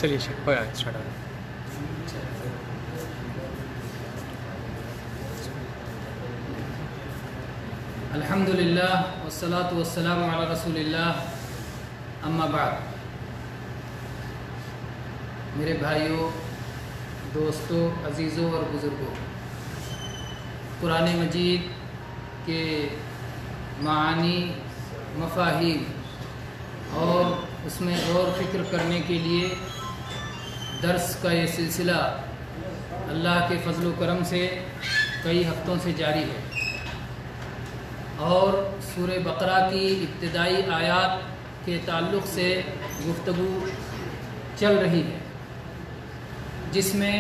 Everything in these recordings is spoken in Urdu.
چلیے ہو گیا اسٹارٹ ہو گیا. الحمدللہ والصلاة والسلام علی رسول اللہ اما بعد. میرے بھائیوں، دوستوں، عزیزوں اور بزرگوں، قرآن مجید کے معانی، مفاہیم اور اس میں غور فکر کرنے کے لیے درس کا یہ سلسلہ اللہ کے فضل و کرم سے کئی ہفتوں سے جاری ہے، اور سورہ بقرہ کی ابتدائی آیات کے تعلق سے گفتگو چل رہی ہے، جس میں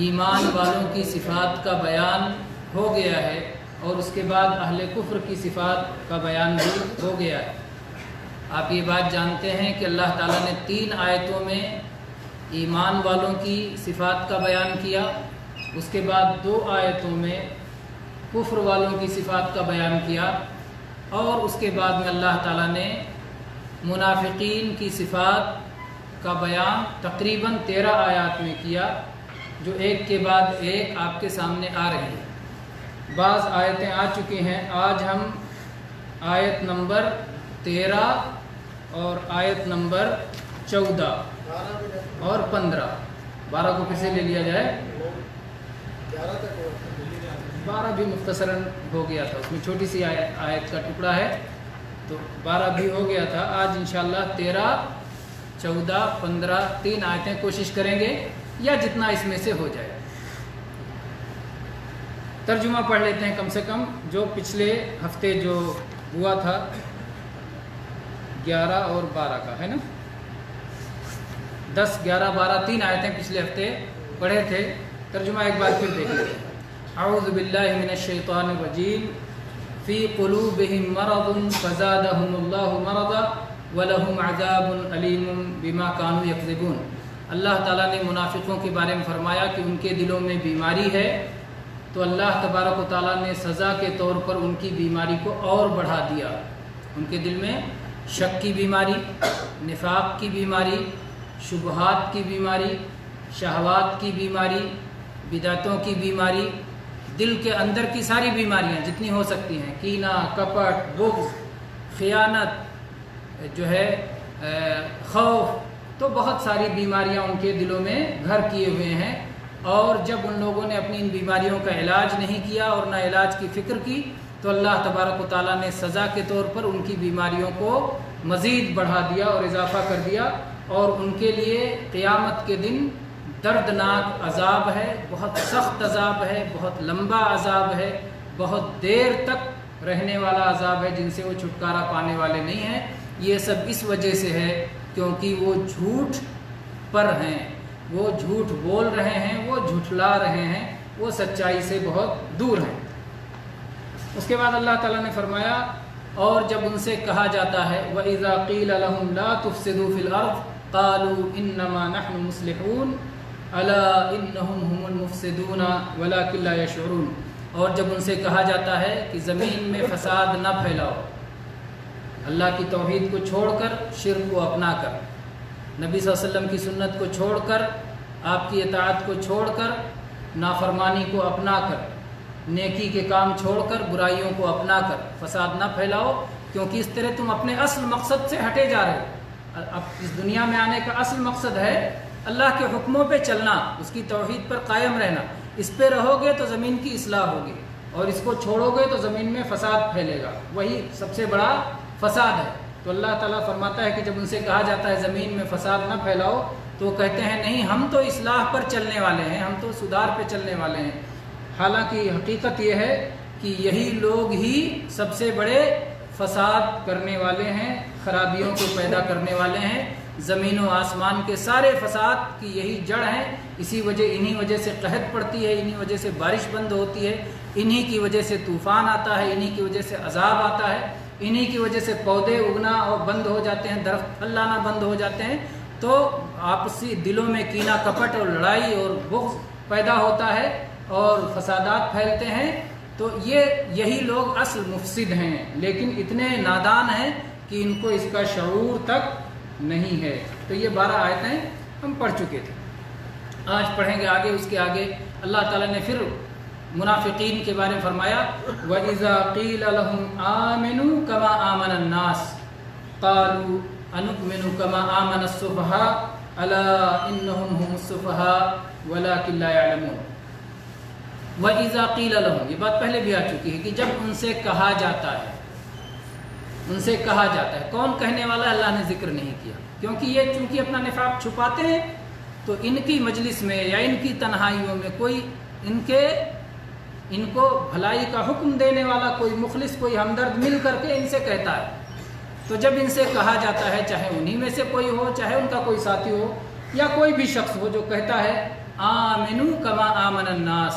ایمان والوں کی صفات کا بیان ہو گیا ہے اور اس کے بعد اہل کفر کی صفات کا بیان بھی ہو گیا ہے. آپ یہ بات جانتے ہیں کہ اللہ تعالیٰ نے 3 آیتوں میں ایمان والوں کی صفات کا بیان کیا، اس کے بعد 2 آیتوں میں کفر والوں کی صفات کا بیان کیا، اور اس کے بعد میں اللہ تعالیٰ نے منافقین کی صفات کا بیان تقریباً 13 آیات میں کیا، جو ایک کے بعد ایک آپ کے سامنے آ رہی ہیں. بعض آیتیں آ چکی ہیں. آج ہم آیت نمبر 13 اور آیت نمبر 14 اور 15. 12 کو کسے لے لیا جائے؟ 12 بھی مختصراً ہو گیا تھا، اس میں چھوٹی سی آیت کا ٹکڑا ہے، تو 12 بھی ہو گیا تھا. آج انشاءاللہ 13، 14، 15 3 آیتیں کوشش کریں گے، یا جتنا اس میں سے ہو جائے. ترجمہ پڑھ لیتے ہیں کم سے کم، جو پچھلے ہفتے جو ہوا تھا 11 اور 12 کا ہے نا. 10، 11، 12 3 آیتیں پچھلے ہفتے پڑھے تھے. ترجمہ ایک بار پھر دیکھ لیتے ہیں. اعوذ باللہ من الشیطان الرجیم. فی قلوبہم مرض فزادہم اللہ مرضا ولہم عذاب علیم بما کانوا یکذبون. اللہ تعالیٰ نے منافقوں کے بارے میں فرمایا کہ ان کے دلوں میں بیماری ہے، تو اللہ تبارک و تعالیٰ نے سزا کے طور پر ان کی بیماری کو اور بڑھا دیا. ان کے دل میں شک کی بیماری، نفاق کی بیماری، شبہات کی بیماری، شہوات کی بیماری، بدعتوں کی بیماری، دل کے اندر کی ساری بیماریاں جتنی ہو سکتی ہیں، کینہ، کپٹ، بغض، خیانت، جو ہے خوف، تو بہت ساری بیماریاں ان کے دلوں میں گھر کیے ہوئے ہیں. اور جب ان لوگوں نے اپنی ان بیماریوں کا علاج نہیں کیا اور نہ علاج کی فکر کی، تو اللہ تبارک و تعالیٰ نے سزا کے طور پر ان کی بیماریوں کو مزید بڑھا دیا اور اضافہ کر دیا، اور ان کے لیے قیامت کے دن دردناک عذاب ہے، بہت سخت عذاب ہے، بہت لمبا عذاب ہے، بہت دیر تک رہنے والا عذاب ہے، جن سے وہ چھٹکارا پانے والے نہیں ہیں. یہ سب اس وجہ سے ہے کیونکہ وہ جھوٹ پر ہیں، وہ جھوٹ بول رہے ہیں، وہ جھٹلا رہے ہیں، وہ سچائی سے بہت دور ہیں. اس کے بعد اللہ تعالیٰ نے فرمایا، اور جب ان سے کہا جاتا ہے وَإِذَا قِيلَ لَهُمْ لَا تُفْسِدُوا فِي الْأَرْضِ قَالُوا إِنَّمَا نَحْنُ مُصْلِحُونَ أَلَا إِنَّهُمْ هُمُ الْمُفْسِدُونَ وَلَكِنْ لَا يَشْعُرُونَ. اور جب ان سے کہا جاتا ہے کہ زمین میں فساد نہ پھیلاؤ، اللہ کی توحید کو چھوڑ کر، شرک کو اپنا کر، نبی صلی اللہ علیہ وسلم کی سنت کو چھوڑ کر، آپ کی اطاعت کو چھوڑ کر، نافرمانی کو اپنا کر، نیکی کے کام چھوڑ کر برائیوں کو اپنا کر فساد نہ پھیلاؤ، کیونکہ اس طرح تم اپنے اصل مقصد سے ہٹے جا رہے ہو. اب اس دنیا میں آنے کا اصل مقصد ہے اللہ کے حکموں پہ چلنا، اس کی توحید پر قائم رہنا. اس پہ رہو گے تو زمین کی اصلاح ہوگی، اور اس کو چھوڑو گے تو زمین میں فساد پھیلے گا. وہی سب سے بڑا فساد ہے. تو اللہ تعالیٰ فرماتا ہے کہ جب ان سے کہا جاتا ہے زمین میں فساد نہ پھیلاؤ، تو وہ کہتے ہیں نہیں، ہم تو اصلاح پر چلنے والے ہیں، ہم تو سدھار پہ چلنے والے ہیں. حالانکہ حقیقت یہ ہے کہ یہی لوگ ہی سب سے بڑے فساد کرنے والے ہیں، خرابیوں کو پیدا کرنے والے ہیں. زمین و آسمان کے سارے فساد کی یہی جڑ ہیں. انہی وجہ سے قحط پڑتی ہے، انہی وجہ سے بارش بند ہوتی ہے، انہی کی وجہ سے طوفان آتا ہے، انہی کی وجہ سے عذاب آتا ہے، انہی کی وجہ سے پودے اگنا اور بند ہو جاتے ہیں، درخت پھل لانا بند ہو جاتے ہیں. تو آپسی دلوں میں کینہ کپٹ اور لڑائی اور بغض پیدا ہوتا ہے اور فسادات پھیلتے ہیں. تو یہی لوگ اصل مفسد ہیں، لیکن اتنے نادان ہیں کہ ان کو اس کا شعور تک نہیں ہے۔ تو یہ 12 آیتیں ہم پڑھ چکے تھے، آج پڑھیں گے آگے۔ اس کے آگے اللہ تعالیٰ نے پھر منافقین کے بارے میں فرمایا وَإِذَا قِيلَ لَهُمْ آمِنُوا كَمَا آمَنَ النَّاسُ قَالُوا أَنُؤْمِنُ كَمَا آمَنَ السُّفَهَاءُ أَلَا إِنَّهُمْ هُمُ السُّفَهَاءُ وَلَكِنْ لَا يَعْلَمُونَ۔ وَإِذَا قِيلَ لَهُمْ، یہ بات پہلے بھی آ چکی ہے کہ جب ان سے کہا جاتا ہے، ان سے کہا جاتا ہے، کون کہنے والا ہے اللہ نے ذکر نہیں کیا، کیونکہ یہ چونکہ اپنا نفاق چھپاتے ہیں تو ان کی مجلس میں یا ان کی تنہائیوں میں کوئی ان کو بھلائی کا حکم دینے والا کوئی مخلص، کوئی ہمدرد مل کر کے ان سے کہتا ہے۔ تو جب ان سے کہا جاتا ہے، چاہے انہی میں سے کوئی ہو، چاہے ان کا کوئی ساتھی ہو یا کوئی بھی شخص ہو، جو کہتا ہے آمنوا کما آمن الناس،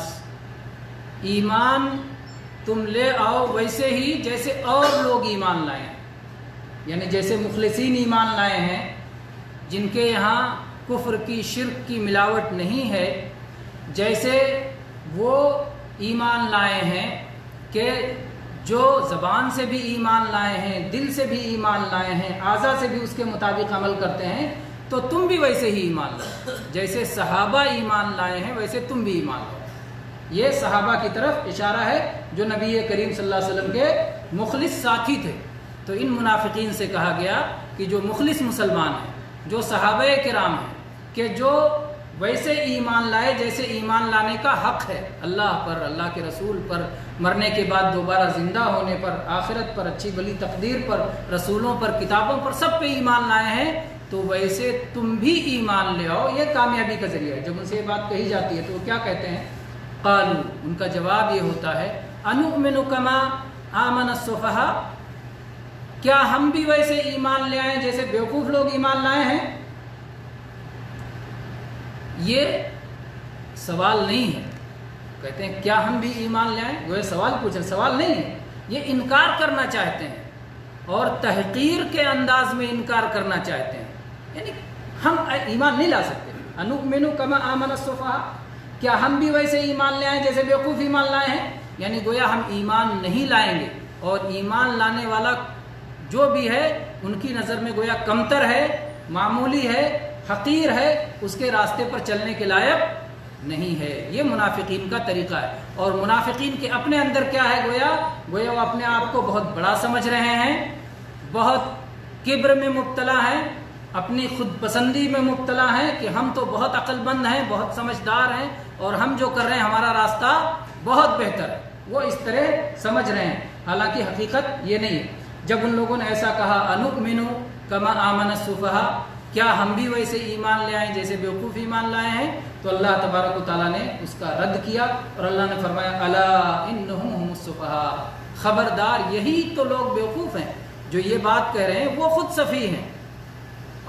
ایمان تم لے آؤ ویسے ہی جیسے اور لوگ ایمان لائے ہیں، یعنی جیسے مخلصین ایمان لائے ہیں جن کے یہاں کفر کی، شرک کی ملاوٹ نہیں ہے، جیسے وہ ایمان لائے ہیں کہ جو زبان سے بھی ایمان لائے ہیں، دل سے بھی ایمان لائے ہیں، اعضاء سے بھی اس کے مطابق عمل کرتے ہیں، تو تم بھی ویسے ہی ایمان لاؤ، جیسے صحابہ ایمان لائے ہیں ویسے تم بھی ایمان لاؤ۔ یہ صحابہ کی طرف اشارہ ہے جو نبی کریم صلی اللہ علیہ وسلم کے مخلص ساتھی تھے۔ تو ان منافقین سے کہا گیا کہ جو مخلص مسلمان ہیں، جو صحابہ کرام ہیں، کہ جو ویسے ایمان لائے جیسے ایمان لانے کا حق ہے، اللہ پر، اللہ کے رسول پر، مرنے کے بعد دوبارہ زندہ ہونے پر، آخرت پر، اچھی بلی تقدیر پر، رسولوں پر، کتابوں پر، سب پہ ایمان لائے ہیں، تو ویسے تم بھی ایمان لے آؤ۔ یہ کامیابی کا ذریعہ ہے۔ جب ان سے یہ بات کہی جاتی ہے تو وہ کیا کہتے ہیں؟ قالوا، ان کا جواب یہ ہوتا ہے انؤمن کما آمن السفہاء، کیا ہم بھی ویسے ایمان لے آئیں جیسے بیوقوف لوگ ایمان لائے ہیں؟ یہ سوال نہیں ہے، کہتے ہیں کیا ہم بھی ایمان لے آئیں، وہ سوال پوچھیں، سوال نہیں ہے، یہ انکار کرنا چاہتے ہیں اور تحقیر کے انداز میں انکار کرنا چاہتے ہیں، یعنی ہم ایمان نہیں لا سکتے۔ انؤمن کما آمن السفہاء، کیا ہم بھی ویسے ایمان لے آئیں جیسے بیوقوف ایمان لائے ہیں، یعنی گویا ہم ایمان نہیں لائیں گے، اور ایمان لانے والا جو بھی ہے ان کی نظر میں گویا کمتر ہے، معمولی ہے، حقیر ہے، اس کے راستے پر چلنے کے لائق نہیں ہے۔ یہ منافقین کا طریقہ ہے، اور منافقین کے اپنے اندر کیا ہے؟ گویا وہ اپنے آپ کو بہت بڑا سمجھ رہے ہیں، بہت کبر میں مبتلا ہیں، اپنی خود پسندی میں مبتلا ہیں کہ ہم تو بہت عقل مند ہیں، بہت سمجھدار ہیں، اور ہم جو کر رہے ہیں ہمارا راستہ بہت بہتر ہے، وہ اس طرح سمجھ رہے ہیں، حالانکہ حقیقت یہ نہیں ہے۔ جب ان لوگوں نے ایسا کہا انؤمن کما آمن السفہاء، کیا ہم بھی ویسے ایمان لے آئیں جیسے بیوقوف ایمان لائے ہیں، تو اللہ تبارک و تعالیٰ نے اس کا رد کیا، اور اللہ نے فرمایا الا انہم ہم السفہاء، خبردار یہی تو لوگ بیوقوف ہیں جو یہ بات کہہ رہے ہیں، وہ خود سفیہ ہیں،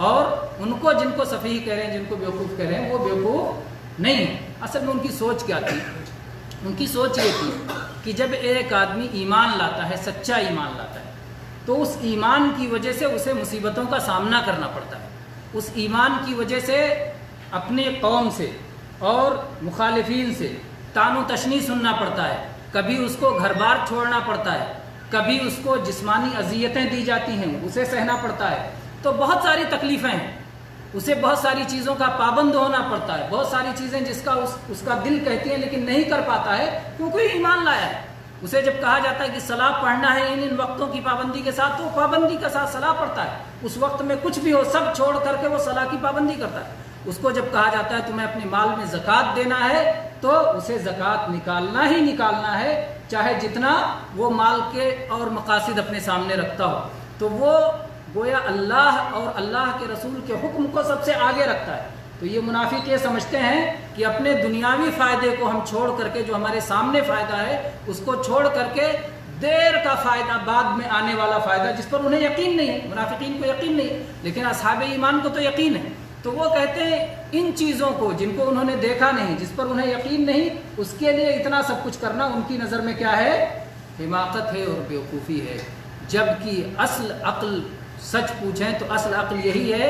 اور ان کو جن کو سفیہ کہہ رہے ہیں، جن کو بیوقوف کہہ رہے ہیں، وہ بیوقوف نہیں ہیں۔ اصل میں ان کی سوچ کیا تھی؟ ان کی سوچ یہ تھی کہ جب ایک آدمی ایمان لاتا ہے، سچا ایمان لاتا ہے، تو اس ایمان کی وجہ سے اسے مصیبتوں کا سامنا کرنا پڑتا ہے، اس ایمان کی وجہ سے اپنے قوم سے اور مخالفین سے طعن و تشنیع سننا پڑتا ہے، کبھی اس کو گھر بار چھوڑنا پڑتا ہے، کبھی اس کو جسمانی اذیتیں دی جاتی ہیں، اسے سہنا پڑتا ہے، تو بہت ساری تکلیفیں ہیں، اسے بہت ساری چیزوں کا پابند ہونا پڑتا ہے، بہت ساری چیزیں جس کا اس کا دل کہتی ہے لیکن نہیں کر پاتا ہے کیونکہ ایمان لایا ہے۔ اسے جب کہا جاتا ہے کہ صلاح پڑھنا ہے ان وقتوں کی پابندی کے ساتھ، تو وہ پابندی کے ساتھ صلاح پڑھتا ہے، اس وقت میں کچھ بھی ہو سب چھوڑ کر کے وہ صلاح کی پابندی کرتا ہے۔ اس کو جب کہا جاتا ہے تمہیں اپنے مال میں زکوٰۃ دینا ہے، تو اسے زکوٰۃ نکالنا ہی نکالنا ہے، چاہے جتنا وہ مال کے اور مقاصد اپنے سامنے رکھتا ہو، تو وہ گویا اللہ اور اللہ کے رسول کے حکم کو سب سے آگے رکھتا ہے۔ تو یہ منافق یہ سمجھتے ہیں کہ اپنے دنیاوی فائدے کو ہم چھوڑ کر کے، جو ہمارے سامنے فائدہ ہے اس کو چھوڑ کر کے دیر کا فائدہ، بعد میں آنے والا فائدہ جس پر انہیں یقین نہیں ہے، منافقین کو یقین نہیں ہے، لیکن اصحاب ایمان کو تو یقین ہے، تو وہ کہتے ہیں ان چیزوں کو جن کو انہوں نے دیکھا نہیں، جس پر انہیں یقین نہیں، اس کے لیے اتنا سب کچھ کرنا ان کی نظر میں کیا ہے؟ حماقت ہے اور بیوقوفی ہے، جبکہ اصل عقل سچ پوچھیں تو اصل عقل یہی ہے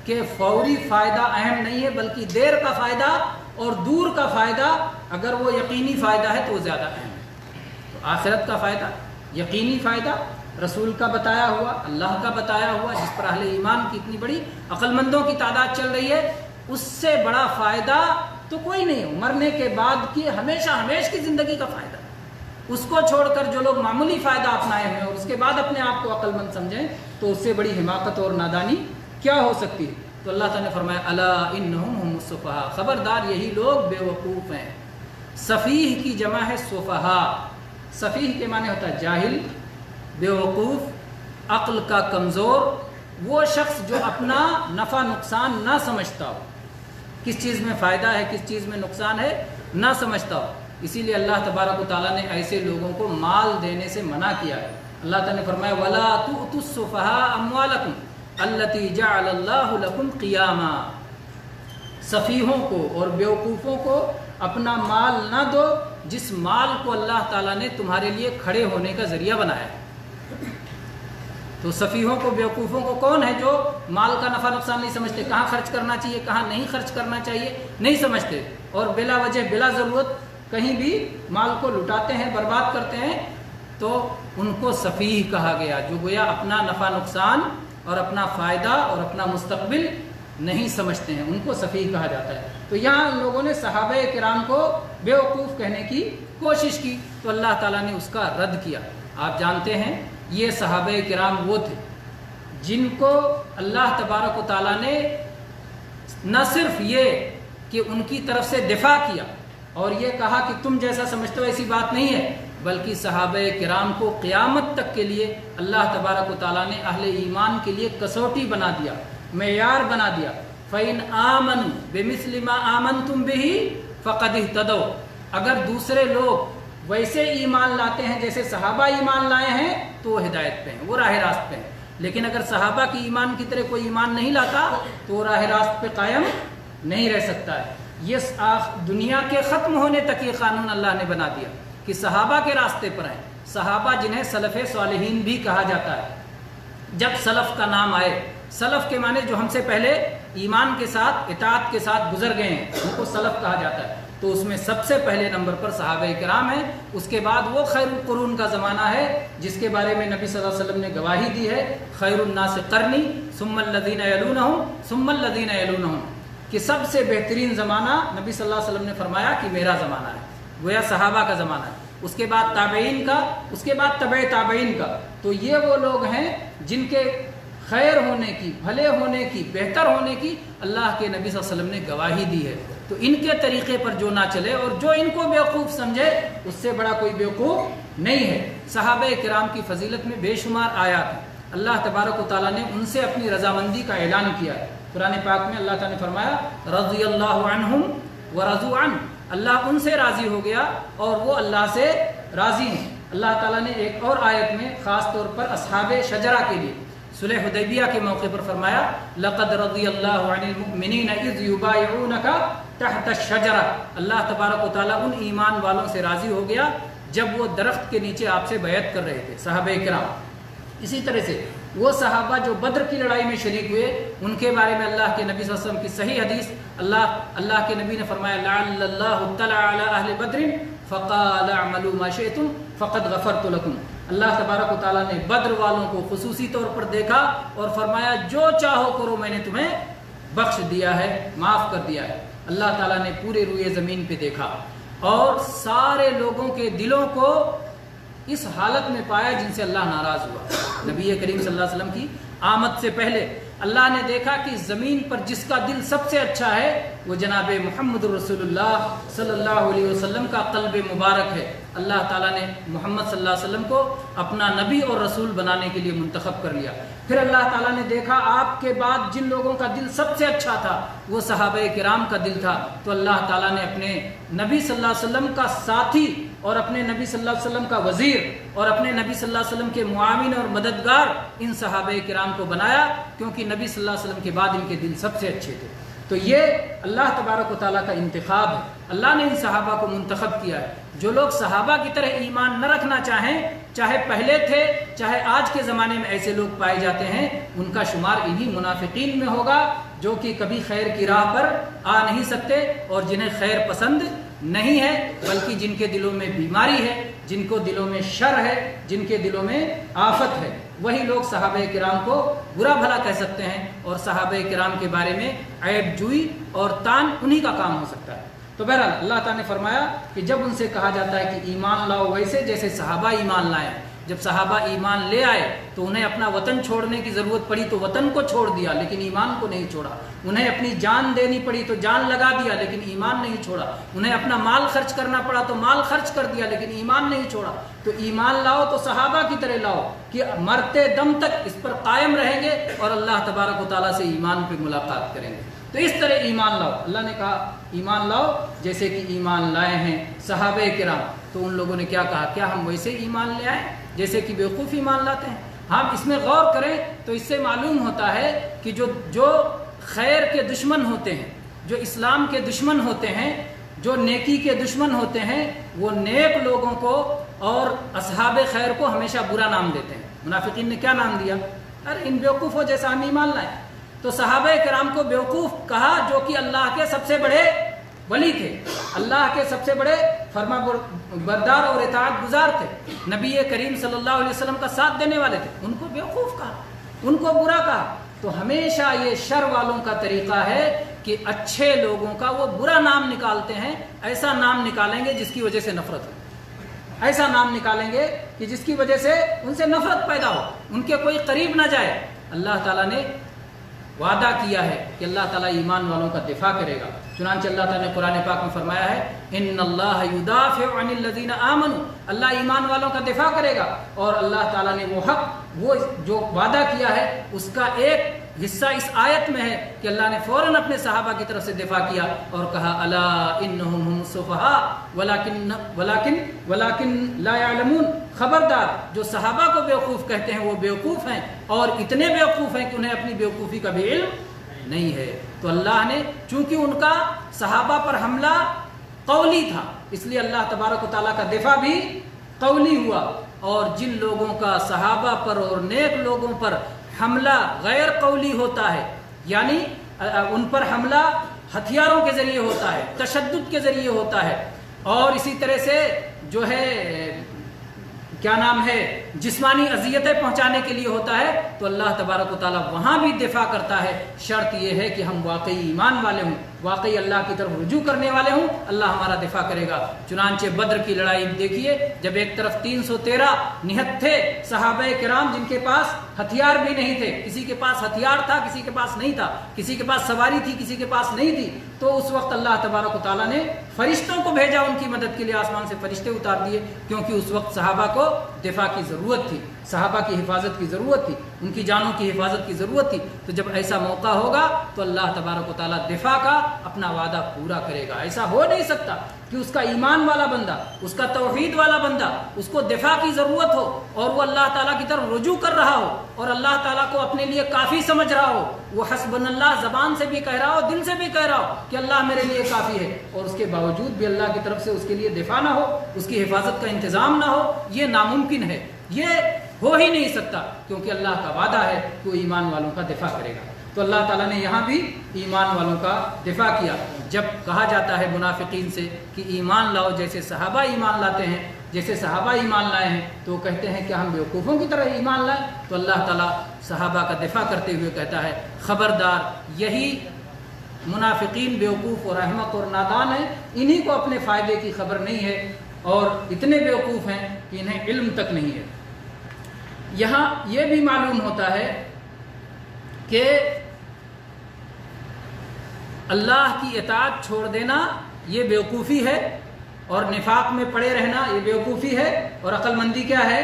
کہ فوری فائدہ اہم نہیں ہے، بلکہ دیر کا فائدہ اور دور کا فائدہ، اگر وہ یقینی فائدہ ہے تو وہ زیادہ اہم ہے۔ تو آخرت کا فائدہ، یقینی فائدہ رسول کا بتایا ہوا، اللہ کا بتایا ہوا، جس پر اہل ایمان کی اتنی بڑی عقل مندوں کی تعداد چل رہی ہے، اس سے بڑا فائدہ تو کوئی نہیں ہے۔ مرنے کے بعد کی ہمیش کی زندگی کا فائدہ، اس کو چھوڑ کر جو لوگ معمولی فائدہ اپنائے ہوئے اور اس کے بعد اپنے آپ کو عقل مند سمجھیں تو اس سے بڑی حماقت اور نادانی کیا ہو سکتی ہے؟ تو اللہ تعالیٰ نے فرمایا الا انہم هم السفہاء، خبردار یہی لوگ بے وقوف ہیں۔ سفیہ کی جمع ہے سفہاء، سفیہ کے معنی ہوتا ہے جاہل، بے وقوف، عقل کا کمزور، وہ شخص جو اپنا نفع نقصان نہ سمجھتا ہو، کس چیز میں فائدہ ہے کس چیز میں نقصان ہے نہ سمجھتا ہو۔ اسی لیے اللہ تبارک و تعالیٰ نے ایسے لوگوں کو مال دینے سے منع کیا ہے۔ اللہ تعالیٰ نے فرمایا وَلَا تُؤْتُوا السُّفَهَاءَ أَمْوَالَكُمْ الَّتِي جَعَلَ اللَّهُ لَكُمْ قِيَامًا، سفیہوں کو اور بیوقوفوں کو اپنا مال نہ دو جس مال کو اللہ تعالیٰ نے تمہارے لیے کھڑے ہونے کا ذریعہ بنایا ہے۔ تو سفیہوں کو بیوقوفوں کو کون ہے جو مال کا نفع نقصان نہیں سمجھتے، کہاں خرچ کرنا چاہیے کہاں نہیں خرچ کرنا چاہیے نہیں سمجھتے، اور بلا وجہ بلا ضرورت کہیں بھی مال کو لٹاتے ہیں برباد کرتے ہیں، تو ان کو سفیہ کہا گیا، جو گویا اپنا نفع نقصان اور اپنا فائدہ اور اپنا مستقبل نہیں سمجھتے ہیں، ان کو سفیہ کہا جاتا ہے۔ تو یہاں ان لوگوں نے صحابہ کرام کو بیوقوف کہنے کی کوشش کی تو اللہ تعالیٰ نے اس کا رد کیا۔ آپ جانتے ہیں یہ صحابہ کرام وہ تھے جن کو اللہ تبارک و تعالیٰ نے نہ صرف یہ کہ ان کی طرف سے دفاع کیا اور یہ کہا کہ تم جیسا سمجھتے ہو ایسی بات نہیں ہے، بلکہ صحابہ کرام کو قیامت تک کے لیے اللہ تبارک و تعالیٰ نے اہل ایمان کے لیے کسوٹی بنا دیا، معیار بنا دیا۔ فَإِنْ آمَنُوا بِمِثْلِ مَا آمَنْتُمْ بِهِ فَقَدِ اهْتَدَوْا، اگر دوسرے لوگ ویسے ایمان لاتے ہیں جیسے صحابہ ایمان لائے ہیں تو وہ ہدایت پہ ہیں، وہ راہ راست پہ ہیں، لیکن اگر صحابہ کی ایمان کی طرح کوئی ایمان نہیں لاتا تو وہ راہ راست پہ قائم نہیں رہ سکتا ہے۔ یہ دنیا کے ختم ہونے تک یہ قانون اللہ نے بنا دیا کہ صحابہ کے راستے پر ہیں، صحابہ جنہیں سلف صالحین بھی کہا جاتا ہے۔ جب سلف کا نام آئے، سلف کے معنی جو ہم سے پہلے ایمان کے ساتھ اطاعت کے ساتھ گزر گئے ہیں ان کو سلف کہا جاتا ہے، تو اس میں سب سے پہلے نمبر پر صحابہ کرام ہیں، اس کے بعد وہ خیر القرون کا زمانہ ہے جس کے بارے میں نبی صلی اللہ علیہ وسلم نے گواہی دی ہے، خیر الناس قرنی ثم الذین یلونہم ثم الذین یلونہم، کہ سب سے بہترین زمانہ نبی صلی اللہ علیہ وسلم نے فرمایا کہ میرا زمانہ ہے، گویا صحابہ کا زمانہ ہے، اس کے بعد تابعین کا، اس کے بعد تبع تابعین کا۔ تو یہ وہ لوگ ہیں جن کے خیر ہونے کی، بھلے ہونے کی، بہتر ہونے کی اللہ کے نبی صلی اللہ علیہ وسلم نے گواہی دی ہے۔ تو ان کے طریقے پر جو نہ چلے اور جو ان کو بیوقوف سمجھے اس سے بڑا کوئی بیوقوف نہیں ہے۔ صحابہ کرام کی فضیلت میں بے شمار آیات ہیں، اللہ تبارک و تعالیٰ نے ان سے اپنی رضامندی کا اعلان کیا ہے۔ قرآن پاک میں اللہ تعالیٰ نے فرمایا رضی اللہ عنہم ورضوا عنہ، اللہ ان سے راضی ہو گیا اور وہ اللہ سے راضی ہیں۔ اللہ تعالیٰ نے ایک اور آیت میں خاص طور پر اصحاب شجرہ کے لیے صلح حدیبیہ کے موقع پر فرمایا لقد رضی اللہ عن المؤمنین اذ یبایعونک تحت الشجرہ، اللہ تبارک و تعالیٰ ان ایمان والوں سے راضی ہو گیا جب وہ درخت کے نیچے آپ سے بیعت کر رہے تھے، صحابہ کرام۔ اسی طرح سے وہ صحابہ جو بدر کی لڑائی میں شریک ہوئے ان کے بارے میں اللہ کے نبی صلی اللہ علیہ وسلم کی صحیح حدیث، اللہ کے نبی نے فرمایا لعل اللہ اطلع علی اہل بدر فقال اعملوا ما شئتم فقد غفرت لكم، اللہ تبارک و تعالیٰ نے بدر والوں کو خصوصی طور پر دیکھا اور فرمایا جو چاہو کرو میں نے تمہیں بخش دیا ہے، معاف کر دیا ہے۔ اللہ تعالیٰ نے پورے روئے زمین پہ دیکھا اور سارے لوگوں کے دلوں کو اس حالت میں پایا جن سے اللہ ناراض ہوا۔ نبی کریم صلی اللہ علیہ وسلم کی آمد سے پہلے اللہ نے دیکھا کہ زمین پر جس کا دل سب سے اچھا ہے وہ جناب محمد رسول اللہ صلی اللہ علیہ وسلم کا قلب مبارک ہے۔ اللہ تعالیٰ نے محمد صلی اللہ علیہ وسلم کو اپنا نبی اور رسول بنانے کے لیے منتخب کر لیا۔ پھر اللہ تعالیٰ نے دیکھا آپ کے بعد جن لوگوں کا دل سب سے اچھا تھا وہ صحابہ کرام کا دل تھا، تو اللہ تعالیٰ نے اپنے نبی صلی اللہ علیہ وسلم کا ساتھی اور اپنے نبی صلی اللہ علیہ وسلم کا وزیر اور اپنے نبی صلی اللہ علیہ وسلم کے معاون اور مددگار ان صحابہ کرام کو بنایا، کیونکہ نبی صلی اللہ علیہ وسلم کے بعد ان کے دل سب سے اچھے تھے۔ تو یہ اللہ تبارک و تعالیٰ کا انتخاب ہے، اللہ نے ان صحابہ کو منتخب کیا ہے۔ جو لوگ صحابہ کی طرح ایمان نہ رکھنا چاہیں، چاہے پہلے تھے چاہے آج کے زمانے میں ایسے لوگ پائے جاتے ہیں، ان کا شمار انہی منافقین میں ہوگا جو کہ کبھی خیر کی راہ پر آ نہیں سکتے اور جنہیں خیر پسند نہیں ہے، بلکہ جن کے دلوں میں بیماری ہے، جن کو دلوں میں شر ہے، جن کے دلوں میں آفت ہے، وہی لوگ صحابہ کرام کو برا بھلا کہہ سکتے ہیں، اور صحابہ کرام کے بارے میں عیب جوئی اور تان انہی کا کام ہو سکتا ہے۔ تو بہرحال اللہ تعالیٰ نے فرمایا کہ جب ان سے کہا جاتا ہے کہ ایمان لاؤ ویسے جیسے صحابہ ایمان لائے، جب صحابہ ایمان لے آئے تو انہیں اپنا وطن چھوڑنے کی ضرورت پڑی تو وطن کو چھوڑ دیا لیکن ایمان کو نہیں چھوڑا، انہیں اپنی جان دینی پڑی تو جان لگا دیا لیکن ایمان نہیں چھوڑا، انہیں اپنا مال خرچ کرنا پڑا تو مال خرچ کر دیا لیکن ایمان نہیں چھوڑا۔ تو ایمان لاؤ تو صحابہ کی طرح لاؤ کہ مرتے دم تک اس پر قائم رہیں گے اور اللہ تبارک و تعالیٰ سے ایمان پہ ملاقات کریں گے۔ تو اس طرح ایمان لاؤ، اللہ نے کہا ایمان لاؤ جیسے کہ ایمان لائے ہیں صحابہ کرام۔ تو ان لوگوں نے کیا کہا، کیا ہم ویسے ایمان لے آئیں جیسے کہ بیوقوف ایمان لاتے ہیں؟ ہم اس میں غور کریں تو اس سے معلوم ہوتا ہے کہ جو خیر کے دشمن ہوتے ہیں، جو اسلام کے دشمن ہوتے ہیں، جو نیکی کے دشمن ہوتے ہیں، وہ نیک لوگوں کو اور اصحاب خیر کو ہمیشہ برا نام دیتے ہیں۔ منافقین نے کیا نام دیا؟ ارے ان بیوقوفوں جیسا ہم ایمان لائیں۔ تو صحابہ کرام کو بیوقوف کہا جو کہ اللہ کے سب سے بڑے ولی تھے، اللہ کے سب سے بڑے فرما بردار اور اطاعت گزار تھے، نبی کریم صلی اللہ علیہ وسلم کا ساتھ دینے والے تھے، ان کو بیوقوف کہا، ان کو برا کہا۔ تو ہمیشہ یہ شر والوں کا طریقہ ہے کہ اچھے لوگوں کا وہ برا نام نکالتے ہیں، ایسا نام نکالیں گے جس کی وجہ سے نفرت ہو، ایسا نام نکالیں گے کہ جس کی وجہ سے ان سے نفرت پیدا ہو، ان کے کوئی قریب نہ جائے۔ اللہ تعالیٰ نے وعدہ کیا ہے کہ اللہ تعالیٰ ایمان والوں کا دفاع کرے گا۔ چنانچہ اللہ تعالیٰ نے قرآن پاک میں فرمایا ہے ان اللہ یدافع عن الذین آمنوا، اللہ ایمان والوں کا دفاع کرے گا، اور اللہ تعالیٰ نے وہ حق، وہ جو وعدہ کیا ہے اس کا ایک حصہ اس آیت میں ہے کہ اللہ نے فوراً اپنے صحابہ کی طرف سے دفاع کیا اور کہا الا انہم هم السفہاء ولکن لا یعلمون، خبردار جو صحابہ کو بیوقوف کہتے ہیں وہ بیوقوف ہیں اور اتنے بیوقوف ہیں کہ انہیں اپنی بیوقوفی کا بھی علم نہیں ہے۔ تو اللہ نے چونکہ ان کا صحابہ پر حملہ قولی تھا اس لیے اللہ تبارک و تعالیٰ کا دفاع بھی قولی ہوا، اور جن لوگوں کا صحابہ پر اور نیک لوگوں پر حملہ غیر قولی ہوتا ہے، یعنی ان پر حملہ ہتھیاروں کے ذریعے ہوتا ہے، تشدد کے ذریعے ہوتا ہے، اور اسی طرح سے جو ہے کیا نام ہے جسمانی اذیتیں پہنچانے کے لیے ہوتا ہے، تو اللہ تبارک و تعالیٰ وہاں بھی دفاع کرتا ہے۔ شرط یہ ہے کہ ہم واقعی ایمان والے ہوں، واقعی اللہ کی طرف رجوع کرنے والے ہوں، اللہ ہمارا دفاع کرے گا۔ چنانچہ بدر کی لڑائی دیکھیے، جب ایک طرف 313 نہت تھے صحابہ کرام جن کے پاس ہتھیار بھی نہیں تھے، کسی کے پاس ہتھیار تھا کسی کے پاس نہیں تھا، کسی کے پاس سواری تھی کسی کے پاس نہیں تھی، تو اس وقت اللہ تبارک و تعالیٰ نے فرشتوں کو بھیجا ان کی مدد کے لیے، آسمان سے فرشتے اتار دیے، کیونکہ اس وقت صحابہ کو دفاع کی ضرورت تھی، صحابہ کی حفاظت کی ضرورت تھی، ان کی جانوں کی حفاظت کی ضرورت تھی۔ تو جب ایسا موقع ہوگا تو اللہ تبارک و تعالیٰ دفاع کا اپنا وعدہ پورا کرے گا۔ ایسا ہو نہیں سکتا کہ اس کا ایمان والا بندہ، اس کا توحید والا بندہ، اس کو دفاع کی ضرورت ہو اور وہ اللہ تعالیٰ کی طرف رجوع کر رہا ہو اور اللہ تعالیٰ کو اپنے لیے کافی سمجھ رہا ہو، وہ حسبن اللہ زبان سے بھی کہہ رہا ہو، دل سے بھی کہہ رہا ہو کہ اللہ میرے لیے کافی ہے، اور اس کے باوجود بھی اللہ کی طرف سے اس کے لیے دفاع نہ ہو، اس کی حفاظت کا انتظام نہ ہو، یہ ناممکن ہے، یہ ہو ہی نہیں سکتا، کیونکہ اللہ کا وعدہ ہے کہ وہ ایمان والوں کا دفاع کرے گا۔ تو اللہ تعالیٰ نے یہاں بھی ایمان والوں کا دفاع کیا۔ جب کہا جاتا ہے منافقین سے کہ ایمان لاؤ جیسے صحابہ ایمان لاتے ہیں، جیسے صحابہ ایمان لائے ہیں، تو وہ کہتے ہیں کہ ہم بیوقوفوں کی طرح ایمان لائیں، تو اللہ تعالیٰ صحابہ کا دفاع کرتے ہوئے کہتا ہے خبردار یہی منافقین بیوقوف اور احمق اور نادان ہیں، انہی کو اپنے فائدے کی خبر نہیں ہے اور اتنے بیوقوف ہیں کہ انہیں علم تک نہیں ہے۔ یہاں یہ بھی معلوم ہوتا ہے کہ اللہ کی اطاعت چھوڑ دینا یہ بیوقوفی ہے، اور نفاق میں پڑے رہنا یہ بیوقوفی ہے، اور عقل مندی کیا ہے؟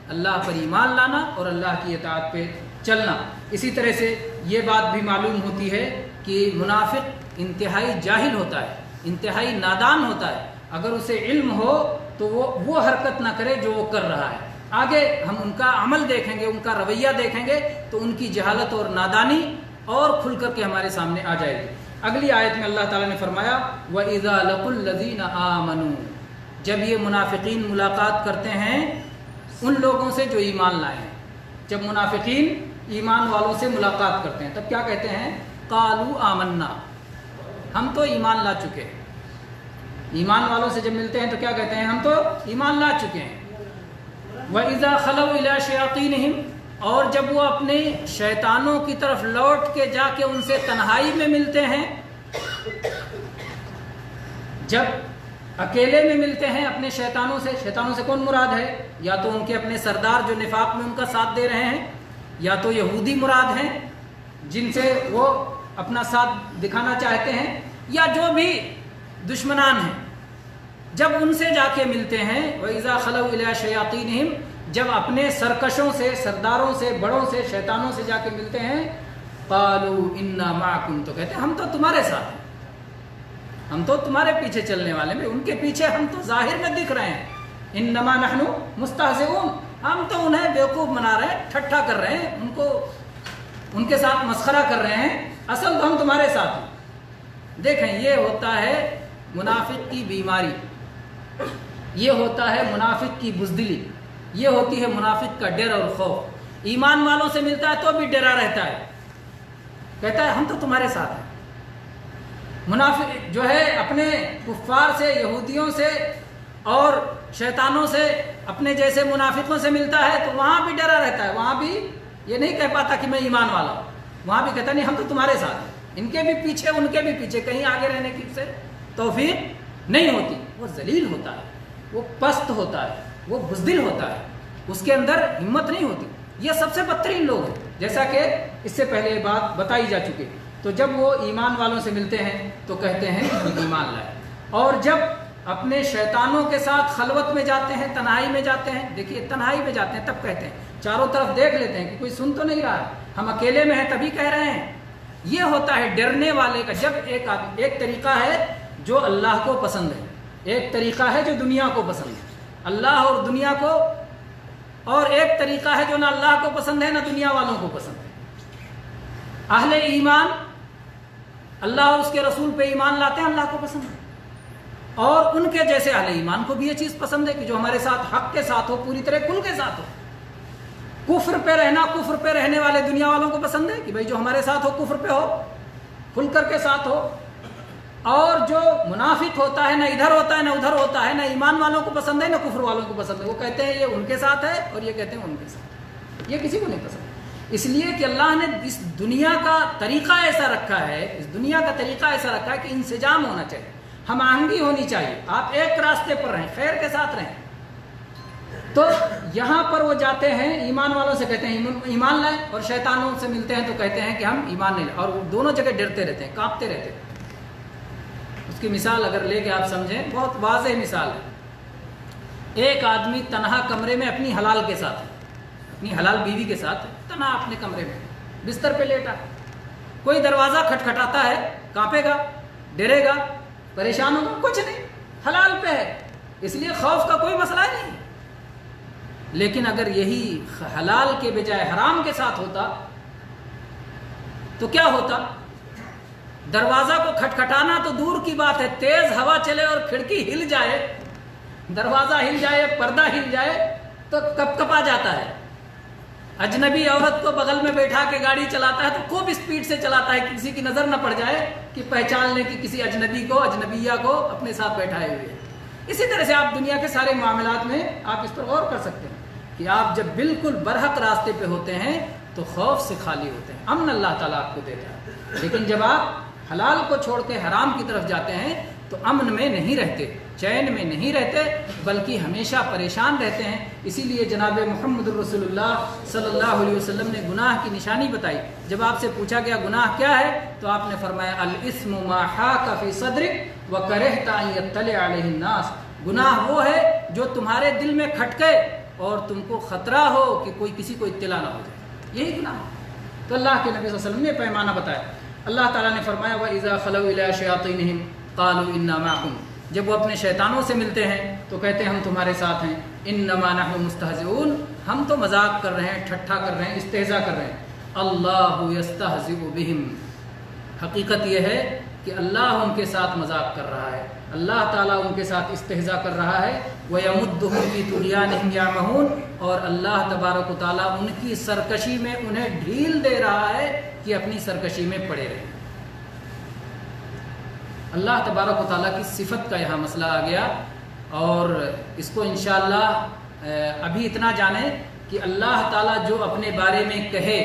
اللہ پر ایمان لانا اور اللہ کی اطاعت پہ چلنا۔ اسی طرح سے یہ بات بھی معلوم ہوتی ہے کہ منافق انتہائی جاہل ہوتا ہے، انتہائی نادان ہوتا ہے، اگر اسے علم ہو تو وہ حرکت نہ کرے جو وہ کر رہا ہے۔ آگے ہم ان کا عمل دیکھیں گے، ان کا رویہ دیکھیں گے تو ان کی جہالت اور نادانی اور کھل کر کے ہمارے سامنے آ جائے گی۔ اگلی آیت میں اللہ تعالیٰ نے فرمایا وَإِذَا لَقُوا الَّذِينَ آمَنُوا، جب یہ منافقین ملاقات کرتے ہیں ان لوگوں سے جو ایمان لائے ہیں، جب منافقین ایمان والوں سے ملاقات کرتے ہیں تب کیا کہتے ہیں؟ قَالُوا آمَنَّا، ہم تو ایمان لا چکے ہیں۔ ایمان والوں سے جب ملتے ہیں تو کیا کہتے ہیں؟ ہم تو ایمان لا چکے ہیں۔ وَإِذَا خَلَوْا إِلَىٰ شَيَاطِينِهِمْ، اور جب وہ اپنے شیطانوں کی طرف لوٹ کے جا کے ان سے تنہائی میں ملتے ہیں، جب اکیلے میں ملتے ہیں اپنے شیطانوں سے کون مراد ہے؟ یا تو ان کے اپنے سردار جو نفاق میں ان کا ساتھ دے رہے ہیں، یا تو یہودی مراد ہیں جن سے وہ اپنا ساتھ دکھانا چاہتے ہیں، یا جو بھی دشمنان ہیں، جب ان سے جا کے ملتے ہیں وَإِذَا خَلَوْا إِلَىٰ شَيَاطِينِهِمْ، جب اپنے سرکشوں سے، سرداروں سے، بڑوں سے، شیطانوں سے جا کے ملتے ہیں، قَالُوا إِنَّا مَعَكُمْ، تو کہتے ہیں ہم تو تمہارے ساتھ ہیں، ہم تو تمہارے پیچھے چلنے والے ہیں، ان کے پیچھے ہم تو ظاہر میں دکھ رہے ہیں، إِنَّمَا نَحْنُ مُسْتَهْزِئُونَ، ہم تو انہیں بیوقوف بنا رہے ہیں، ٹھٹھا کر رہے ہیں، ان کے ساتھ مسخرہ کر رہے ہیں، اصل تو ہم تمہارے ساتھ ہیں۔ دیکھیں، یہ ہوتا ہے منافق کی بیماری، یہ ہوتا ہے منافق کی بزدلی، یہ ہوتی ہے منافق کا ڈر اور خوف۔ ایمان والوں سے ملتا ہے تو بھی ڈرا رہتا ہے، کہتا ہے ہم تو تمہارے ساتھ ہیں۔ منافق جو ہے اپنے کفار سے، یہودیوں سے اور شیطانوں سے، اپنے جیسے منافقوں سے ملتا ہے تو وہاں بھی ڈرا رہتا ہے، وہاں بھی یہ نہیں کہہ پاتا کہ میں ایمان والا ہوں، وہاں بھی کہتا نہیں ہم تو تمہارے ساتھ ہیں۔ ان کے بھی پیچھے، ان کے بھی پیچھے، کہیں آگے رہنے کی سے توفیق نہیں ہوتی۔ وہ ذلیل ہوتا ہے، وہ پست ہوتا ہے، وہ بزدل ہوتا ہے، اس کے اندر ہمت نہیں ہوتی۔ یہ سب سے بدترین لوگ ہیں، جیسا کہ اس سے پہلے یہ بات بتائی جا چکی۔ تو جب وہ ایمان والوں سے ملتے ہیں تو کہتے ہیں ہم ایمان لائے، اور جب اپنے شیطانوں کے ساتھ خلوت میں جاتے ہیں، تنہائی میں جاتے ہیں، دیکھیے تنہائی میں جاتے ہیں تب کہتے ہیں، چاروں طرف دیکھ لیتے ہیں کہ کوئی سن تو نہیں رہا ہے، ہم اکیلے میں ہیں تبھی کہہ رہے ہیں۔ یہ ہوتا ہے ڈرنے والے کا، جب ایک طریقہ ہے جو اللہ کو پسند ہے، ایک طریقہ ہے جو دنیا کو پسند ہے، اللہ اور دنیا کو، اور ایک طریقہ ہے جو نہ اللہ کو پسند ہے نہ دنیا والوں کو پسند ہے۔ اہل ایمان اللہ اور اس کے رسول پہ ایمان لاتے ہیں، اللہ کو پسند ہے، اور ان کے جیسے اہل ایمان کو بھی یہ چیز پسند ہے کہ جو ہمارے ساتھ حق کے ساتھ ہو، پوری طرح کھل کے ساتھ ہو۔ کفر پہ رہنا، کفر پہ رہنے والے دنیا والوں کو پسند ہے کہ بھائی جو ہمارے ساتھ ہو کفر پہ ہو، کھل کر کے ساتھ ہو، اور جو منافق ہوتا ہے نہ ادھر ہوتا ہے نہ ادھر ہوتا ہے، نہ ایمان والوں کو پسند ہے نہ کفر والوں کو پسند ہے، وہ کہتے ہیں یہ ان کے ساتھ ہے اور یہ کہتے ہیں ان کے ساتھ، یہ کسی کو نہیں پسند۔ اس لیے کہ اللہ نے اس دنیا کا طریقہ ایسا رکھا ہے، اس دنیا کا طریقہ ایسا رکھا ہے کہ انسجام ہونا چاہیے، ہم آہنگی ہونی چاہیے، آپ ایک راستے پر رہیں، خیر کے ساتھ رہیں۔ تو یہاں پر وہ جاتے ہیں، ایمان والوں سے کہتے ہیں ایمان لائے، اور شیطانوں سے ملتے ہیں تو کہتے ہیں کہ ہم ایمان نہیں لائے، اور وہ دونوں جگہ ڈرتے رہتے ہیں، کانپتے رہتے ہیں۔ اس کی مثال اگر لے کے آپ سمجھیں، بہت واضح مثال ہے۔ ایک آدمی تنہا کمرے میں اپنی حلال کے ساتھ، اپنی حلال بیوی کے ساتھ تنہا اپنے کمرے میں بستر پہ لیٹا، کوئی دروازہ کھٹکھٹاتا ہے، کانپے گا، ڈرے گا، پریشان ہوگا؟ کچھ نہیں، حلال پہ ہے، اس لیے خوف کا کوئی مسئلہ ہی نہیں۔ لیکن اگر یہی حلال کے بجائے حرام کے ساتھ ہوتا تو کیا ہوتا؟ دروازہ کو کھٹکھٹانا تو دور کی بات ہے، تیز ہوا چلے اور کھڑکی ہل جائے، دروازہ ہل جائے، پردہ ہل جائے تو کپ کپا جاتا ہے۔ اجنبی عورت کو بغل میں بیٹھا کے گاڑی چلاتا ہے تو خوب اسپیڈ سے چلاتا ہے کہ کسی کی نظر نہ پڑ جائے کہ پہچان لیں کہ کسی اجنبی کو، اجنبیہ کو اپنے ساتھ بیٹھائے ہوئے ہیں۔ اسی طرح سے آپ دنیا کے سارے معاملات میں آپ اس پر غور کر سکتے ہیں کہ آپ جب بالکل برحق راستے پہ ہوتے ہیں تو خوف سے خالی ہوتے ہیں، امن اللہ تعالیٰ آپ کو دیتا ہے۔ لیکن جب آپ حلال کو چھوڑ کے حرام کی طرف جاتے ہیں تو امن میں نہیں رہتے، چین میں نہیں رہتے، بلکہ ہمیشہ پریشان رہتے ہیں۔ اسی لیے جناب محمد رسول اللہ صلی اللہ علیہ وسلم نے گناہ کی نشانی بتائی۔ جب آپ سے پوچھا گیا گناہ کیا ہے تو آپ نے فرمایا الاسم ما حاک فی صدرک وکرہت ان یطلع علیہ الناس، گناہ وہ ہے جو تمہارے دل میں کھٹکے اور تم کو خطرہ ہو کہ کوئی کسی کو اطلاع نہ ہو جائے، یہی گناہ ہے۔ تو اللہ کے نبی صلی اللہ علیہ وسلم نے پیمانہ بتایا۔ اللہ تعالیٰ نے فرمایا وَإِذَا خَلَوْا إِلَىٰ شَيَاطِينِهِمْ قَالُوا إِنَّا مَعَكُمْ، جب وہ اپنے شیطانوں سے ملتے ہیں تو کہتے ہیں ہم تمہارے ساتھ ہیں، إِنَّمَا نَحْنُ مُسْتَهْزِئُونَ، ہم تو مذاق کر رہے ہیں، ٹھٹھا کر رہے ہیں، استہزاء کر رہے ہیں۔ اللَّهُ يَسْتَهْزِئُ بِهِمْ، حقیقت یہ ہے کہ اللہ ان کے ساتھ مذاق کر رہا ہے، اللہ تعالیٰ ان کے ساتھ استہزاء کر رہا ہے۔ وَيَمُدُّهُمْ فِي طُغْيَانِهِمْ يَعْمَهُونَ، اور اللہ تبارک و تعالیٰ ان کی سرکشی میں انہیں ڈھیل دے رہا ہے کہ اپنی سرکشی میں پڑے رہیں۔ اللہ تبارک و تعالیٰ کی صفت کا یہاں مسئلہ آ گیا، اور اس کو انشاءاللہ ابھی اتنا جانیں کہ اللہ تعالیٰ جو اپنے بارے میں کہے،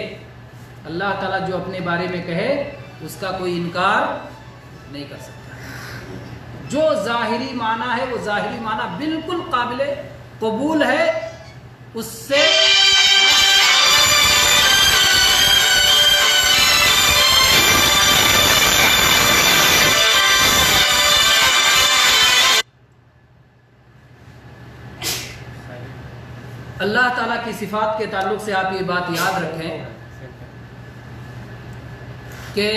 اللہ تعالیٰ جو اپنے بارے میں کہے اس کا کوئی انکار نہیں کر سکتا۔ جو ظاہری معنی ہے وہ ظاہری معنی بالکل قابل قبول ہے، اس سے اللہ تعالیٰ کی صفات کے تعلق سے آپ یہ بات یاد رکھیں کہ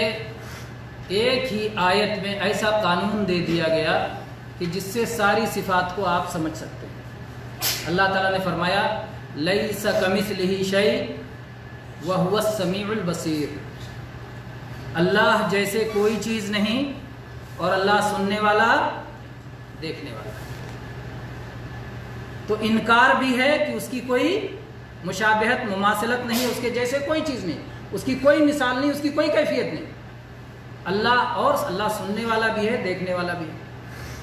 ایک ہی آیت میں ایسا قانون دے دیا گیا کہ جس سے ساری صفات کو آپ سمجھ سکتے ہیں۔ اللہ تعالیٰ نے فرمایا لیس کمثلہ شیء وہو السمیع البصیر، اللہ جیسے کوئی چیز نہیں اور اللہ سننے والا دیکھنے والا۔ تو انکار بھی ہے کہ اس کی کوئی مشابہت مماثلت نہیں، اس کے جیسے کوئی چیز نہیں، اس کی کوئی مثال نہیں، اس کی کوئی کیفیت نہیں۔ اللہ سننے والا بھی ہے، دیکھنے والا بھی ہے۔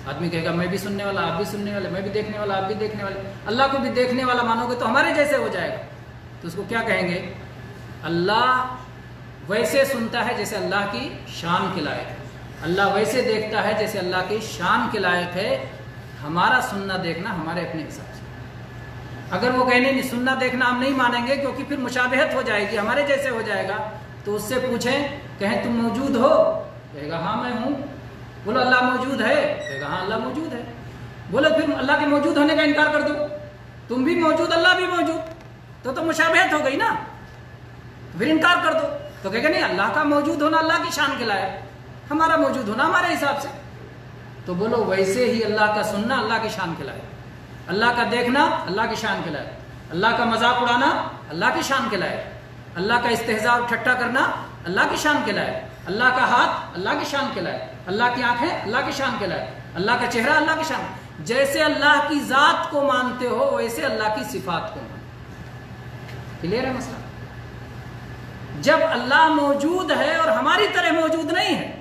آدمی کہے گا میں بھی سننے والا، آپ بھی سننے والے، میں بھی دیکھنے والا، آپ بھی دیکھنے والے۔ اللہ کو بھی دیکھنے والا مانو گے تو ہمارے جیسے ہو جائے گا، تو اس کو کیا کہیں گے؟ اللہ ویسے سنتا ہے جیسے اللہ کی شان کے لائق ہے، اللہ ویسے دیکھتا ہے جیسے اللہ کی شان کے لائق ہے۔ ہمارا سننا دیکھنا ہمارے اپنے حساب سے۔ اگر وہ کہنے نہیں سننا دیکھنا ہم نہیں مانیں گے کیونکہ پھر مشابہت ہو جائے گی، ہمارے جیسے ہو جائے گا، تو اس سے پوچھیں کہیں تم موجود ہو؟ کہے گا ہاں میں ہوں۔ بولو اللہ موجود ہے؟ کہے گا ہاں اللہ موجود ہے۔ بولو پھر اللہ کے موجود ہونے کا انکار کر دو، تم بھی موجود اللہ بھی موجود، تو مشابہت ہو گئی نا، پھر انکار کر دو۔ تو کہے گا نہیں اللہ کا موجود ہونا اللہ کی شان کے لائق، ہمارا موجود ہونا ہمارے حساب سے۔ تو بولو ویسے ہی اللہ کا سننا اللہ کی شان کے لائق، اللہ کا دیکھنا اللہ کی شان کے لائق، اللہ کا مذاق اڑانا اللہ کی شان کے لائق، اللہ کا استہزاء اور ٹھٹا کرنا اللہ کی شان کے لائق، اللہ کا ہاتھ اللہ کی شان کے لائق، اللہ کی آنکھیں اللہ کی شان کے لائق، اللہ کا چہرہ اللہ کی شان۔ جیسے اللہ کی ذات کو مانتے ہو ویسے اللہ کی صفات کو مانتے۔ کلیئر ہے مسئلہ؟ جب اللہ موجود ہے اور ہماری طرح موجود نہیں ہے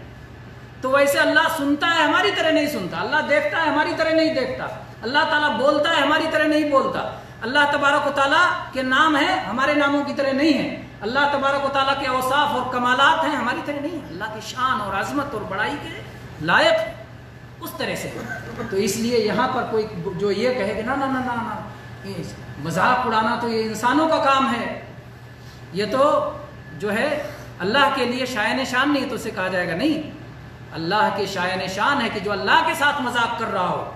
تو ویسے اللہ سنتا ہے ہماری طرح نہیں سنتا، اللہ دیکھتا ہے ہماری طرح نہیں دیکھتا، اللہ تعالیٰ بولتا ہے ہماری طرح نہیں بولتا، اللہ تبارک و تعالیٰ کے نام ہیں ہمارے ناموں کی طرح نہیں ہیں، اللہ تبارک و تعالیٰ کے اوصاف اور کمالات ہیں ہماری طرح نہیں ہیں، اللہ کی شان اور عظمت اور بڑائی کے لائق ہے اس طرح سے۔ تو اس لیے یہاں پر کوئی جو یہ کہے کہ نا نا نا نا نا مذاق اڑانا تو یہ انسانوں کا کام ہے، یہ تو جو ہے اللہ کے لیے شائن شان نہیں، تو اسے کہا جائے گا نہیں، اللہ کے شائن شان ہے کہ جو اللہ کے ساتھ مذاق کر رہا ہو،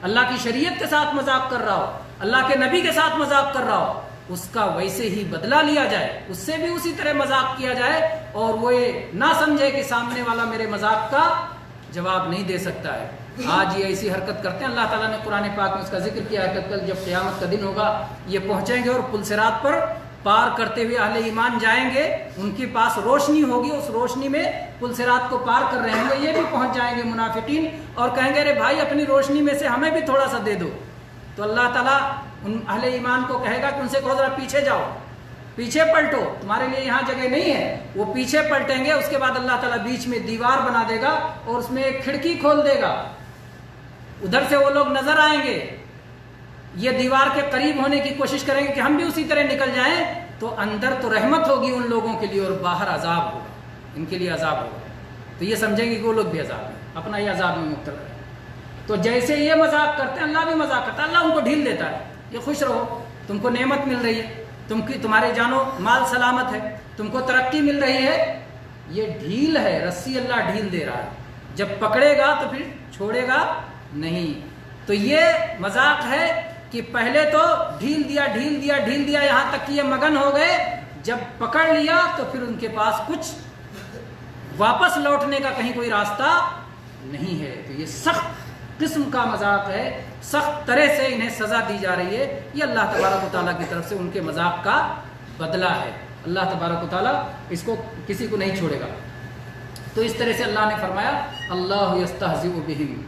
اللہ کی شریعت کے ساتھ مذاق کر رہا ہو، اللہ کے نبی کے ساتھ مذاق کر رہا ہو، اس کا ویسے ہی بدلہ لیا جائے، اس سے بھی اسی طرح مذاق کیا جائے، اور وہ نہ سمجھے کہ سامنے والا میرے مذاق کا جواب نہیں دے سکتا ہے۔ آج یہ ایسی حرکت کرتے ہیں، اللہ تعالیٰ نے قرآن پاک میں اس کا ذکر کیا ہے کہ کل جب قیامت کا دن ہوگا یہ پہنچیں گے اور پل صراط پر پار کرتے ہوئے اہل ایمان جائیں گے، ان کے پاس روشنی ہوگی، اس روشنی میں پل صراط کو پار کر رہے ہیں، یہ بھی پہنچ جائیں گے منافقین اور کہیں گے ارے بھائی اپنی روشنی میں سے ہمیں بھی تھوڑا سا دے دو۔ تو اللہ تعالیٰ ان اہل ایمان کو کہے گا کہ ان سے کہو ذرا پیچھے جاؤ، پیچھے پلٹو، تمہارے لیے یہاں جگہ نہیں ہے۔ وہ پیچھے پلٹیں گے، اس کے بعد اللہ تعالیٰ بیچ میں دیوار بنا دے گا اور اس میں ایک کھڑکی کھول دے گا، ادھر سے وہ لوگ نظر آئیں گے، یہ دیوار کے قریب ہونے کی کوشش کریں گے کہ ہم بھی اسی طرح نکل جائیں، تو اندر تو رحمت ہوگی ان لوگوں کے لیے اور باہر عذاب ہوگا، ان کے لیے عذاب ہوگا، تو یہ سمجھیں گے کہ وہ لوگ بھی عذاب ہیں، اپنا یہ عذاب میں مبتلا ہے۔ تو جیسے یہ مذاق کرتے ہیں اللہ بھی مذاق کرتا ہے، اللہ ان کو ڈھیل دیتا ہے، یہ خوش رہو، تم کو نعمت مل رہی ہے، تمہارے جانو مال سلامت ہے، تم کو ترقی مل رہی ہے، یہ ڈھیل ہے، رسی اللہ ڈھیل دے رہا ہے، جب پکڑے گا تو پھر چھوڑے گا نہیں۔ تو یہ مذاق ہے کہ پہلے تو ڈھیل دیا ڈھیل دیا ڈھیل دیا یہاں تک کہ یہ مگن ہو گئے، جب پکڑ لیا تو پھر ان کے پاس کچھ واپس لوٹنے کا کہیں کوئی راستہ نہیں ہے۔ تو یہ سخت قسم کا مذاق ہے، سخت طرح سے انہیں سزا دی جا رہی ہے، یہ اللہ تبارک و تعالیٰ کی طرف سے ان کے مذاق کا بدلہ ہے۔ اللہ تبارک و تعالیٰ اس کو کسی کو نہیں چھوڑے گا۔ تو اس طرح سے اللہ نے فرمایا اللہ یستہزئ بہم،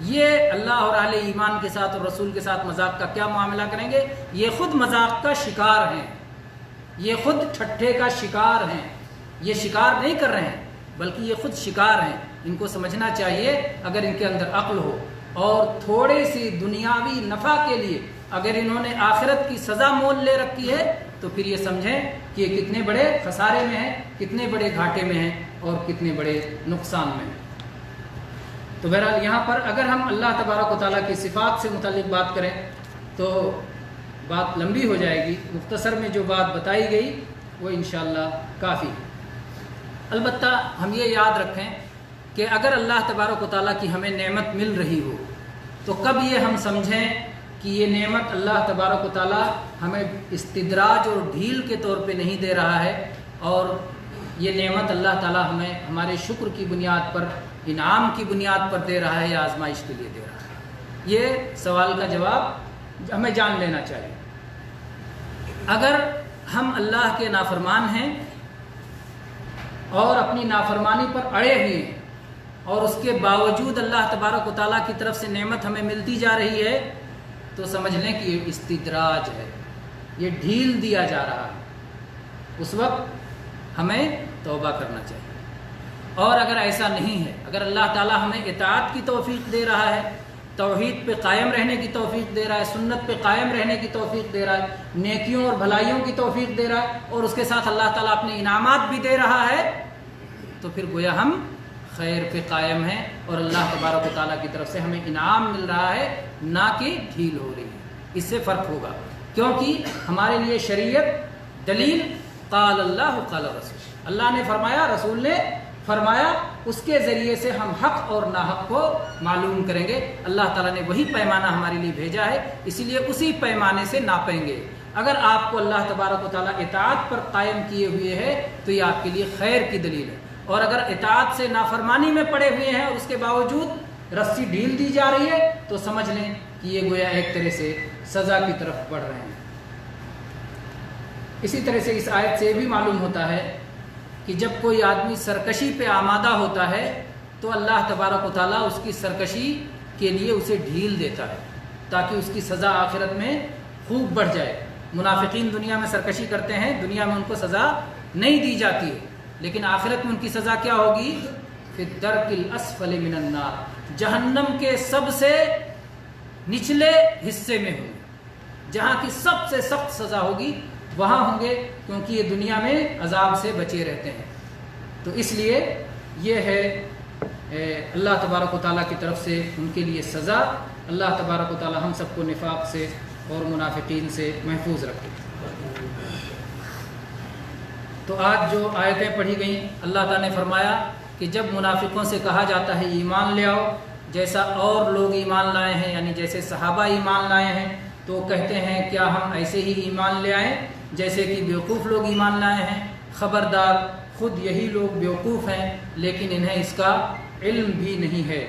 یہ اللہ اور اہل ایمان کے ساتھ اور رسول کے ساتھ مذاق کا کیا معاملہ کریں گے؟ یہ خود مذاق کا شکار ہیں، یہ خود ٹھٹھے کا شکار ہیں، یہ شکار نہیں کر رہے ہیں، بلکہ یہ خود شکار ہیں. ان کو سمجھنا چاہیے اگر ان کے اندر عقل ہو اور تھوڑے سی دنیاوی نفع کے لیے اگر انہوں نے آخرت کی سزا مول لے رکھی ہے تو پھر یہ سمجھیں کہ یہ کتنے بڑے خسارے میں ہیں, کتنے بڑے گھاٹے میں ہیں اور کتنے بڑے نقصان میں ہیں. تو بہرحال یہاں پر اگر ہم اللہ تبارک و تعالیٰ کی صفات سے متعلق بات کریں تو بات لمبی ہو جائے گی. مختصر میں جو بات بتائی گئی وہ انشاءاللہ کافی ہے. البتہ ہم یہ یاد رکھیں کہ اگر اللہ تبارک و تعالیٰ کی ہمیں نعمت مل رہی ہو تو کب یہ ہم سمجھیں کہ یہ نعمت اللہ تبارک و تعالیٰ ہمیں استدراج اور ڈھیل کے طور پہ نہیں دے رہا ہے اور یہ نعمت اللہ تعالیٰ ہمیں ہمارے شکر کی بنیاد پر, انعام کی بنیاد پر دے رہا ہے یا آزمائش کے لیے دے رہا ہے. یہ سوال کا جواب ہمیں جان لینا چاہیے. اگر ہم اللہ کے نافرمان ہیں اور اپنی نافرمانی پر اڑے ہوئے ہیں اور اس کے باوجود اللہ تبارک و تعالیٰ کی طرف سے نعمت ہمیں ملتی جا رہی ہے تو سمجھ لیں کہ یہ استدراج ہے, یہ ڈھیل دیا جا رہا ہے. اس وقت ہمیں توبہ کرنا چاہیے. اور اگر ایسا نہیں ہے, اگر اللہ تعالیٰ ہمیں اطاعت کی توفیق دے رہا ہے, توحید پہ قائم رہنے کی توفیق دے رہا ہے, سنت پہ قائم رہنے کی توفیق دے رہا ہے, نیکیوں اور بھلائیوں کی توفیق دے رہا ہے اور اس کے ساتھ اللہ تعالیٰ اپنے انعامات بھی دے رہا ہے تو پھر گویا ہم خیر پہ قائم ہیں اور اللہ تبارک و تعالیٰ کی طرف سے ہمیں انعام مل رہا ہے, نہ کہ ڈھیل ہو رہی ہے. اس سے فرق ہوگا کیونکہ ہمارے لیے شریعت دلیل قال اللہ قال رسول, اللہ نے فرمایا, رسول نے فرمایا, اس کے ذریعے سے ہم حق اور ناحق کو معلوم کریں گے. اللہ تعالیٰ نے وہی پیمانہ ہمارے لیے بھیجا ہے, اسی لیے اسی پیمانے سے ناپیں گے. اگر آپ کو اللہ تبارک و تعالیٰ اطاعت پر قائم کیے ہوئے ہے تو یہ آپ کے لیے خیر کی دلیل ہے, اور اگر اطاعت سے نافرمانی میں پڑے ہوئے ہیں اور اس کے باوجود رسی ڈھیل دی جا رہی ہے تو سمجھ لیں کہ یہ گویا ایک طرح سے سزا کی طرف بڑھ رہے ہیں. اسی طرح سے اس آیت سے بھی معلوم ہوتا ہے کہ جب کوئی آدمی سرکشی پہ آمادہ ہوتا ہے تو اللہ تبارک و تعالیٰ اس کی سرکشی کے لیے اسے ڈھیل دیتا ہے تاکہ اس کی سزا آخرت میں خوب بڑھ جائے. منافقین دنیا میں سرکشی کرتے ہیں, دنیا میں ان کو سزا نہیں دی جاتی ہے, لیکن آخرت میں ان کی سزا کیا ہوگی؟ فی الدرک الاسفل من النار, جہنم کے سب سے نچلے حصے میں ہوگی, جہاں کی سب سے سخت سزا ہوگی وہاں ہوں گے, کیونکہ یہ دنیا میں عذاب سے بچے رہتے ہیں. تو اس لیے یہ ہے اللہ تبارک و تعالیٰ کی طرف سے ان کے لیے سزا. اللہ تبارک و تعالیٰ ہم سب کو نفاق سے اور منافقین سے محفوظ رکھے. تو آج جو آیتیں پڑھی گئیں, اللہ تعالیٰ نے فرمایا کہ جب منافقوں سے کہا جاتا ہے ایمان لے آؤ جیسا اور لوگ ایمان لائے ہیں, یعنی جیسے صحابہ ایمان لائے ہیں, تو کہتے ہیں کیا ہم ایسے ہی ایمان لے آئیں جیسے کہ بیوقوف لوگ ایمان لائے ہیں؟ خبردار, خود یہی لوگ بیوقوف ہیں لیکن انہیں اس کا علم بھی نہیں ہے.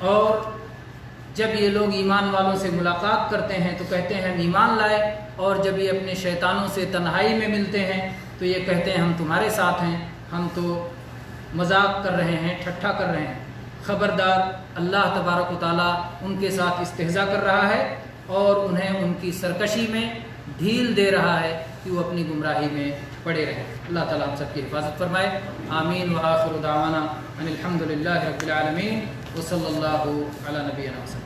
اور جب یہ لوگ ایمان والوں سے ملاقات کرتے ہیں تو کہتے ہیں ہم ایمان لائے, اور جب یہ اپنے شیطانوں سے تنہائی میں ملتے ہیں تو یہ کہتے ہیں ہم تمہارے ساتھ ہیں, ہم تو مذاق کر رہے ہیں, ٹھٹھا کر رہے ہیں. خبردار, اللہ تبارک و تعالیٰ ان کے ساتھ استہزاء کر رہا ہے اور انہیں ان کی سرکشی میں ڈھیل دے رہا ہے کہ وہ اپنی گمراہی میں پڑے رہیں. اللہ تعالیٰ ہم سب کی حفاظت فرمائے. آمین. وآخر دعوانا ان الحمد للہ رب العالمین وصلی اللہ علی نبینا وسلم.